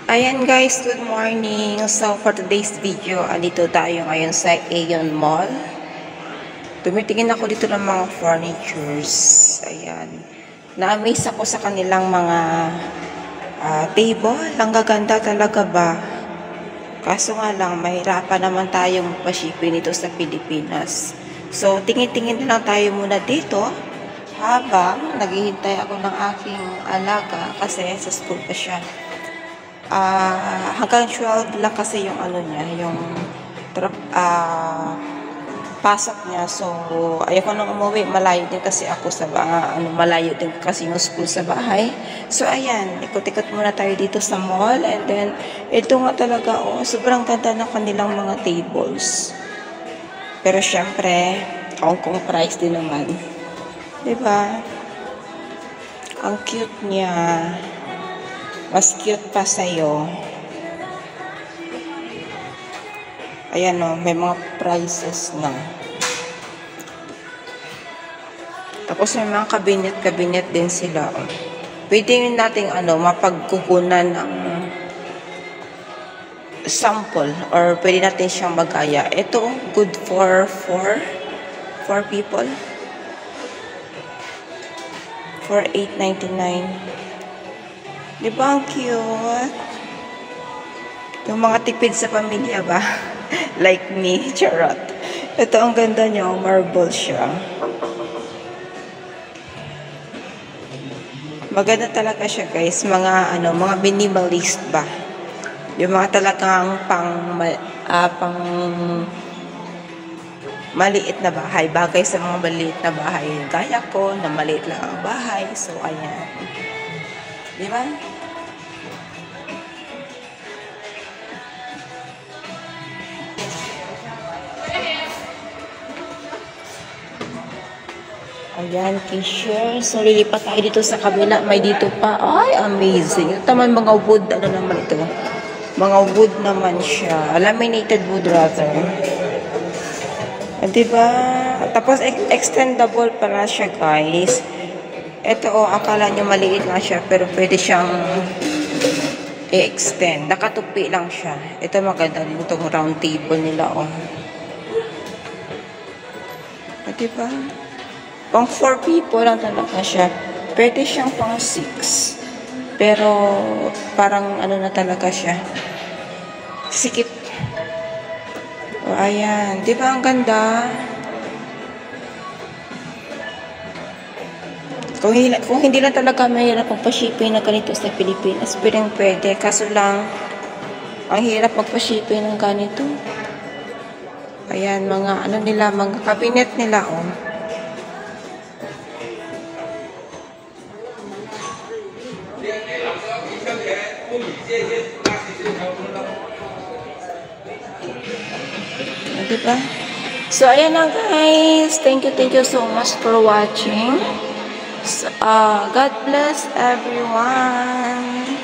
Ayan guys, good morning. So for today's video, andito tayo ngayon sa Aeon Mall. Tumitingin ako dito ng mga furnitures. Ayan. Na-amaze ako sa kanilang mga table. Ang gaganda talaga ba? Kaso nga lang, mahirapan naman tayong pa-shipping dito sa Pilipinas. So tingin-tingin na lang tayo muna dito habang naghihintay ako ng aking alaga kasi sa school pa siya. Hanggang 12 lang kasi yung ano niya, yung pasok niya. So, ayoko nang umuwi. Malayo din kasi ako sa malayo din kasi yung school sa bahay. So, ayan, ikot-ikot muna tayo dito sa mall. And then, ito nga talaga, sobrang ganda ng kanilang mga tables. Pero, syempre, Hong Kong price din naman. Diba? Ang cute niya. Mas cute pa sa'yo. Ayan o, may mga prices na. Tapos may mga kabinet din sila. Pwede natin mapagkukunan ng sample or pwede natin siyang mag-aya. Ito, good for 4 people. For $8.99. Diba ang cute? Yung mga tipid sa pamilya ba? Like me, charot. Ito ang ganda niya, marble siya. Maganda talaga siya guys, mga minimalist ba? Yung mga talagang pang maliit na bahay, bagay sa mga maliit na bahay. Gaya ko, na maliit lang ang bahay. So, ayan. Diba? Ayan, cashier. So, lilipat tayo dito sa kabila. May dito pa. Ay, amazing. Ito naman mga wood. Ano naman ito? Mga wood naman siya. Laminated wood rather. Diba? Tapos, extendable pala siya, guys. Ito, akala nyo maliit lang siya, pero pwede siyang i-extend. Nakatupi lang siya. Ito maganda din itong round table nila, Diba? Pang 4 people lang talaga siya. Pwede siyang pang 6. Pero, parang na talaga siya. Sikip. Ayan. Diba ang ganda? Kung hindi lang talaga mahirap magpa-shipping na ganito sa Pilipinas, pwede. Kaso lang, ang hirap magpa-shipping ng ganito. Ayan, mga mga cabinet nila, Diba? So, ayan na guys. Thank you so much for watching. God bless everyone.